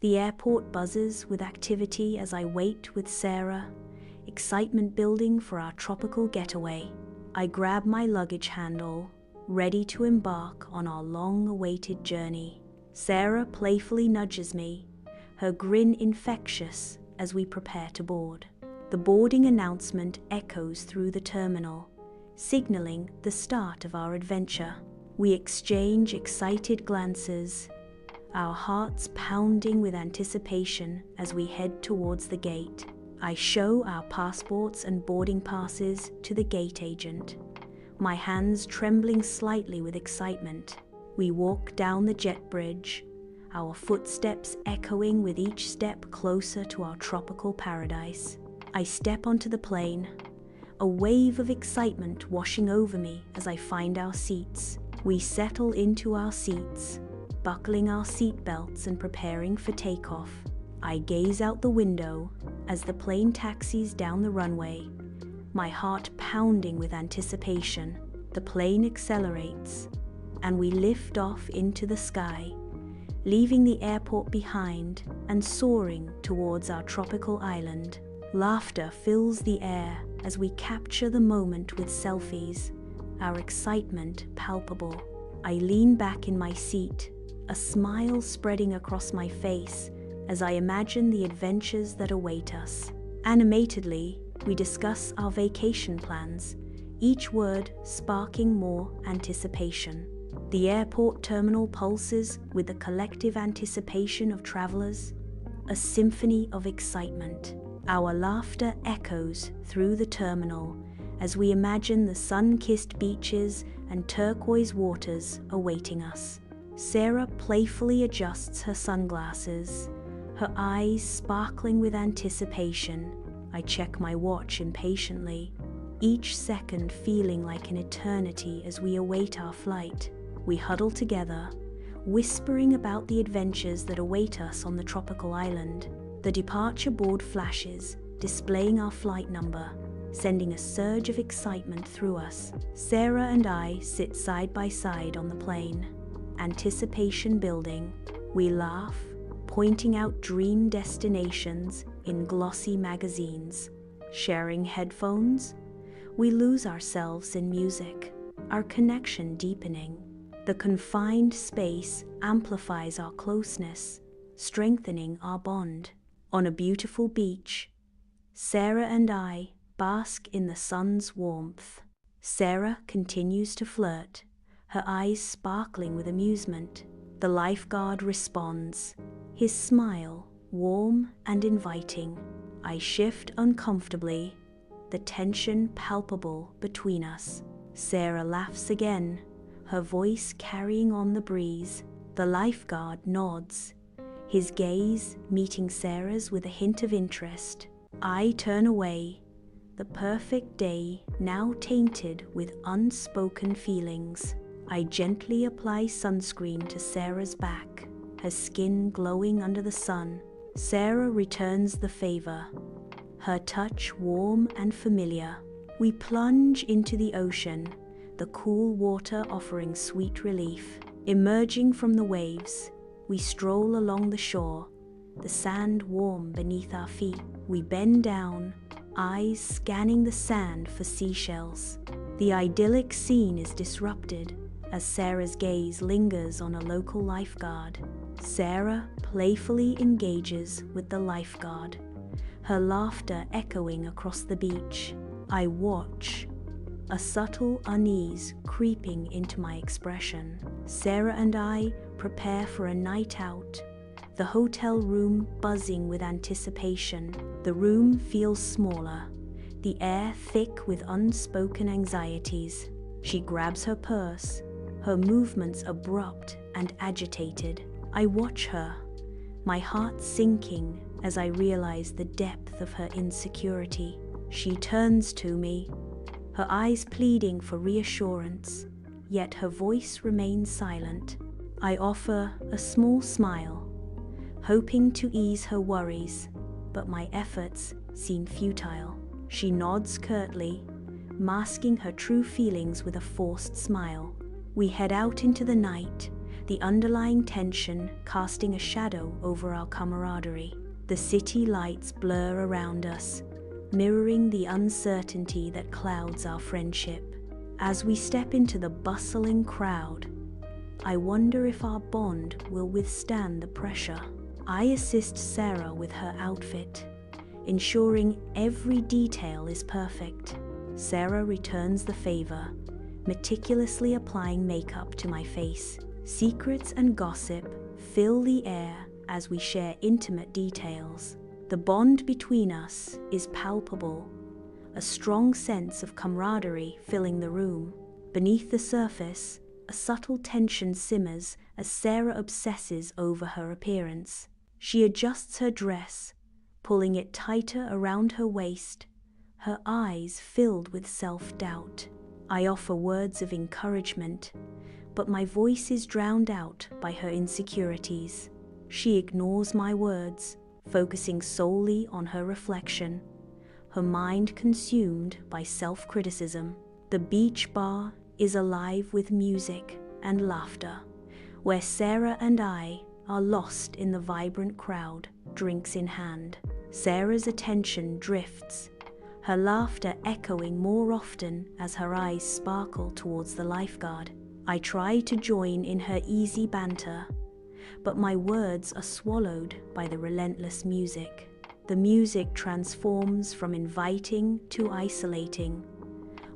The airport buzzes with activity as I wait with Sarah, excitement building for our tropical getaway. I grab my luggage handle, ready to embark on our long-awaited journey. Sarah playfully nudges me, her grin infectious as we prepare to board. The boarding announcement echoes through the terminal, signaling the start of our adventure. We exchange excited glances, our hearts pounding with anticipation as we head towards the gate. I show our passports and boarding passes to the gate agent, my hands trembling slightly with excitement. We walk down the jet bridge, our footsteps echoing with each step closer to our tropical paradise. I step onto the plane, a wave of excitement washing over me as I find our seats. We settle into our seats, buckling our seatbelts and preparing for takeoff. I gaze out the window as the plane taxis down the runway, my heart pounding with anticipation. The plane accelerates, and we lift off into the sky, leaving the airport behind and soaring towards our tropical island. Laughter fills the air as we capture the moment with selfies, our excitement palpable. I lean back in my seat, a smile spreading across my face as I imagine the adventures that await us. Animatedly, we discuss our vacation plans, each word sparking more anticipation. The airport terminal pulses with the collective anticipation of travelers, a symphony of excitement. Our laughter echoes through the terminal as we imagine the sun-kissed beaches and turquoise waters awaiting us. Sarah playfully adjusts her sunglasses, her eyes sparkling with anticipation. I check my watch impatiently, each second feeling like an eternity as we await our flight. We huddle together, whispering about the adventures that await us on the tropical island. The departure board flashes, displaying our flight number, sending a surge of excitement through us. Sarah and I sit side by side on the plane, anticipation building. We laugh, pointing out dream destinations in glossy magazines. Sharing headphones, we lose ourselves in music, our connection deepening. The confined space amplifies our closeness, strengthening our bond. On a beautiful beach, Sarah and I bask in the sun's warmth. Sarah continues to flirt, her eyes sparkling with amusement. The lifeguard responds, his smile warm and inviting. I shift uncomfortably, the tension palpable between us. Sarah laughs again, her voice carrying on the breeze. The lifeguard nods, his gaze meeting Sarah's with a hint of interest. I turn away, the perfect day now tainted with unspoken feelings. I gently apply sunscreen to Sarah's back, her skin glowing under the sun. Sarah returns the favor, her touch warm and familiar. We plunge into the ocean, the cool water offering sweet relief. Emerging from the waves, we stroll along the shore, the sand warm beneath our feet. We bend down, eyes scanning the sand for seashells. The idyllic scene is disrupted as Sarah's gaze lingers on a local lifeguard. Sarah playfully engages with the lifeguard, her laughter echoing across the beach. I watch, a subtle unease creeping into my expression. Sarah and I prepare for a night out, the hotel room buzzing with anticipation. The room feels smaller, the air thick with unspoken anxieties. She grabs her purse, her movements abrupt and agitated. I watch her, my heart sinking as I realize the depth of her insecurity. She turns to me, her eyes pleading for reassurance, yet her voice remains silent. I offer a small smile, hoping to ease her worries, but my efforts seem futile. She nods curtly, masking her true feelings with a forced smile. We head out into the night, the underlying tension casting a shadow over our camaraderie. The city lights blur around us, mirroring the uncertainty that clouds our friendship. As we step into the bustling crowd, I wonder if our bond will withstand the pressure. I assist Sarah with her outfit, ensuring every detail is perfect. Sarah returns the favor, meticulously applying makeup to my face. Secrets and gossip fill the air as we share intimate details. The bond between us is palpable, a strong sense of camaraderie filling the room. Beneath the surface, a subtle tension simmers as Sarah obsesses over her appearance. She adjusts her dress, pulling it tighter around her waist, her eyes filled with self-doubt. I offer words of encouragement, but my voice is drowned out by her insecurities. She ignores my words, focusing solely on her reflection, her mind consumed by self-criticism. The beach bar is alive with music and laughter, where Sarah and I are lost in the vibrant crowd, drinks in hand. Sarah's attention drifts, her laughter echoing more often as her eyes sparkle towards the lifeguard. I try to join in her easy banter, but my words are swallowed by the relentless music. The music transforms from inviting to isolating,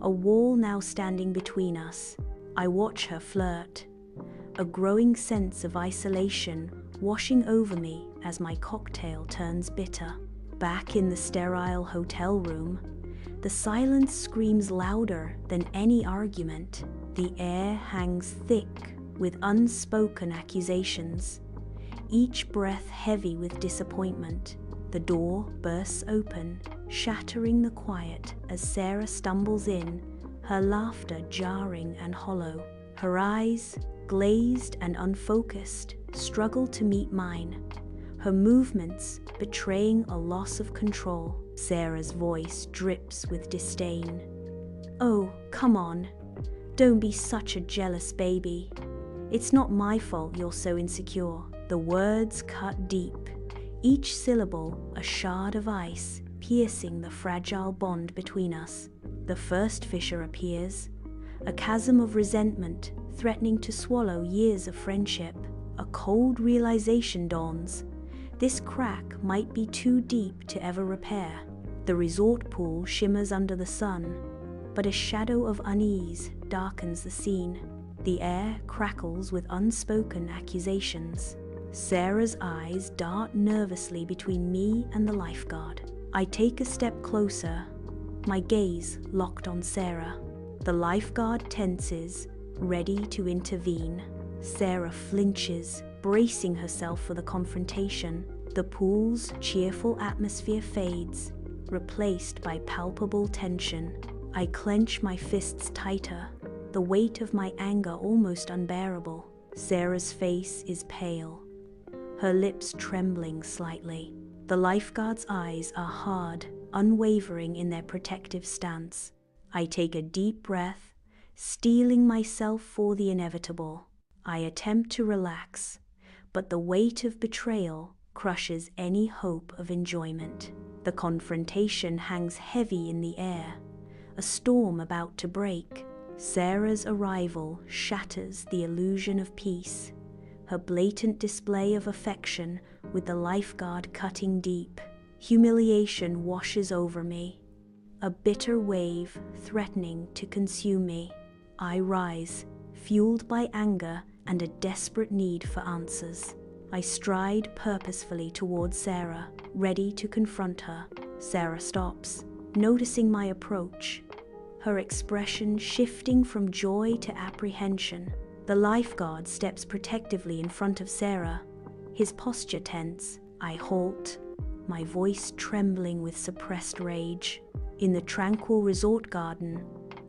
a wall now standing between us. I watch her flirt, a growing sense of isolation washing over me as my cocktail turns bitter. Back in the sterile hotel room, the silence screams louder than any argument. The air hangs thick with unspoken accusations, each breath heavy with disappointment. The door bursts open, shattering the quiet as Sarah stumbles in, her laughter jarring and hollow. Her eyes, glazed and unfocused, struggle to meet mine, her movements betraying a loss of control. Sarah's voice drips with disdain. "Oh, come on. Don't be such a jealous baby. It's not my fault you're so insecure." The words cut deep, each syllable a shard of ice piercing the fragile bond between us. The first fissure appears, a chasm of resentment threatening to swallow years of friendship. A cold realization dawns. This crack might be too deep to ever repair. The resort pool shimmers under the sun, but a shadow of unease darkens the scene. The air crackles with unspoken accusations. Sarah's eyes dart nervously between me and the lifeguard. I take a step closer, my gaze locked on Sarah. The lifeguard tenses, ready to intervene. Sarah flinches, bracing herself for the confrontation. The pool's cheerful atmosphere fades, replaced by palpable tension. I clench my fists tighter, the weight of my anger almost unbearable. Sarah's face is pale, her lips trembling slightly. The lifeguard's eyes are hard, unwavering in their protective stance. I take a deep breath, steeling myself for the inevitable. I attempt to relax, but the weight of betrayal crushes any hope of enjoyment. The confrontation hangs heavy in the air, a storm about to break. Sarah's arrival shatters the illusion of peace, her blatant display of affection with the lifeguard cutting deep. Humiliation washes over me, a bitter wave threatening to consume me. I rise, fueled by anger and a desperate need for answers. I stride purposefully towards Sarah, ready to confront her. Sarah stops, noticing my approach, her expression shifting from joy to apprehension. The lifeguard steps protectively in front of Sarah, his posture tense. I halt, my voice trembling with suppressed rage. In the tranquil resort garden,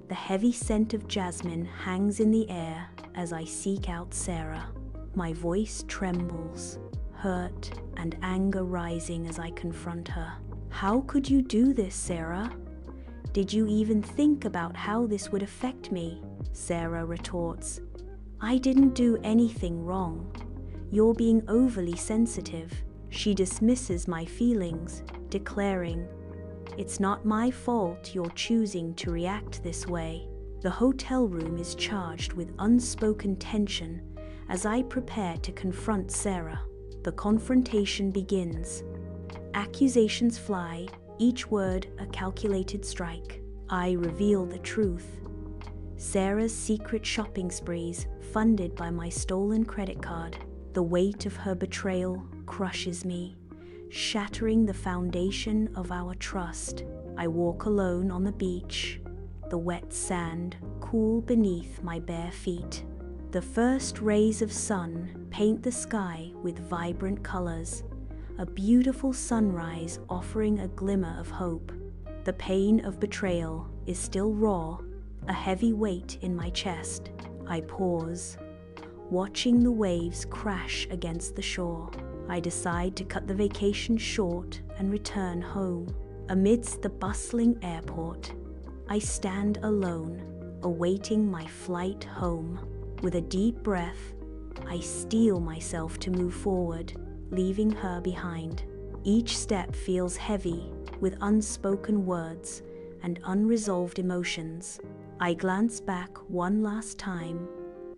the heavy scent of jasmine hangs in the air as I seek out Sarah. My voice trembles, hurt and anger rising as I confront her. "How could you do this, Sarah? Did you even think about how this would affect me?" Sarah retorts, I didn't do anything wrong. You're being overly sensitive. She dismisses my feelings, declaring, "It's not my fault you're choosing to react this way." The hotel room is charged with unspoken tension as I prepare to confront Sarah. The confrontation begins. Accusations fly, each word a calculated strike. I reveal the truth. Sarah's secret shopping sprees, funded by my stolen credit card. The weight of her betrayal crushes me, shattering the foundation of our trust. I walk alone on the beach, the wet sand cool beneath my bare feet. The first rays of sun paint the sky with vibrant colors, a beautiful sunrise offering a glimmer of hope. The pain of betrayal is still raw, a heavy weight in my chest. I pause, watching the waves crash against the shore. I decide to cut the vacation short and return home. Amidst the bustling airport, I stand alone, awaiting my flight home. With a deep breath, I steel myself to move forward, leaving her behind. Each step feels heavy, with unspoken words and unresolved emotions. I glance back one last time,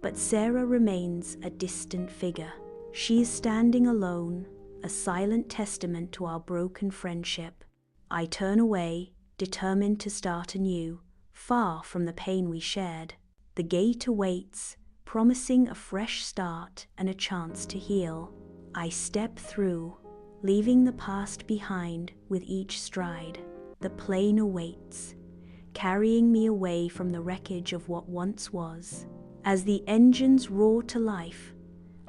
but Sarah remains a distant figure. She is standing alone, a silent testament to our broken friendship. I turn away, determined to start anew, far from the pain we shared. The gate awaits, promising a fresh start and a chance to heal. I step through, leaving the past behind with each stride. The plane awaits, carrying me away from the wreckage of what once was. As the engines roar to life,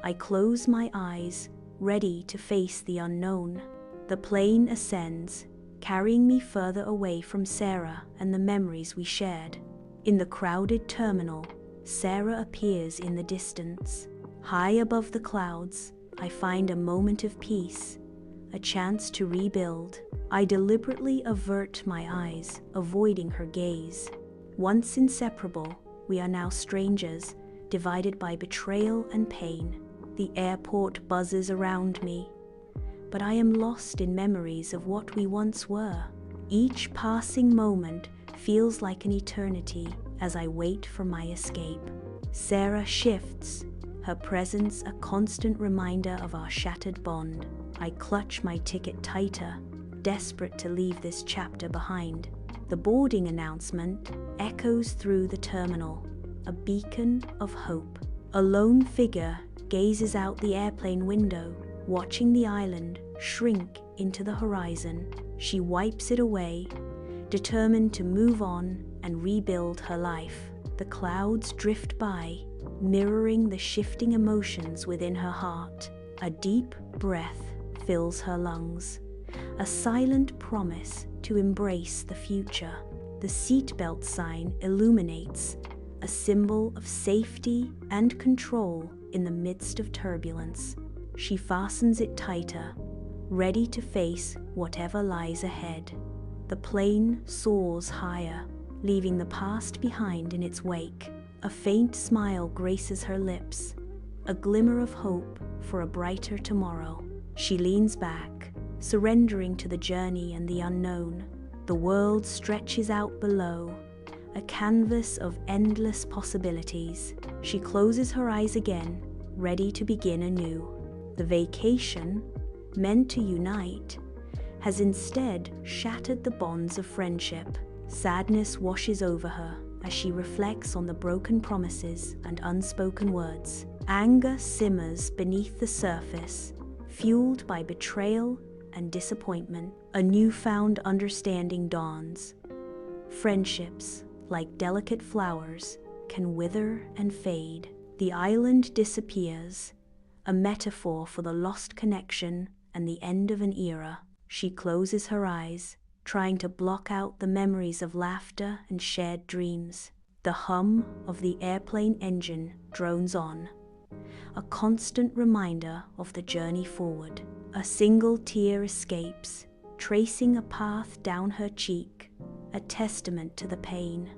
I close my eyes, ready to face the unknown. The plane ascends, carrying me further away from Sarah and the memories we shared. In the crowded terminal, Sarah appears in the distance. High above the clouds, I find a moment of peace, a chance to rebuild. I deliberately avert my eyes, avoiding her gaze. Once inseparable, we are now strangers, divided by betrayal and pain. The airport buzzes around me, but I am lost in memories of what we once were. Each passing moment feels like an eternity as I wait for my escape. Sarah shifts, her presence a constant reminder of our shattered bond. I clutch my ticket tighter, desperate to leave this chapter behind. The boarding announcement echoes through the terminal, a beacon of hope. A lone figure gazes out the airplane window, watching the island shrink into the horizon. She wipes it away, determined to move on and rebuild her life. The clouds drift by, mirroring the shifting emotions within her heart. A deep breath fills her lungs, a silent promise to embrace the future. The seatbelt sign illuminates, a symbol of safety and control in the midst of turbulence. She fastens it tighter, ready to face whatever lies ahead. The plane soars higher, leaving the past behind in its wake. A faint smile graces her lips, a glimmer of hope for a brighter tomorrow. She leans back, surrendering to the journey and the unknown. The world stretches out below, a canvas of endless possibilities. She closes her eyes again, ready to begin anew. The vacation, meant to unite, has instead shattered the bonds of friendship. Sadness washes over her as she reflects on the broken promises and unspoken words. Anger simmers beneath the surface, fueled by betrayal and disappointment. A newfound understanding dawns. Friendships, like delicate flowers, can wither and fade. The island disappears, a metaphor for the lost connection and the end of an era. She closes her eyes, trying to block out the memories of laughter and shared dreams. The hum of the airplane engine drones on, a constant reminder of the journey forward. A single tear escapes, tracing a path down her cheek, a testament to the pain.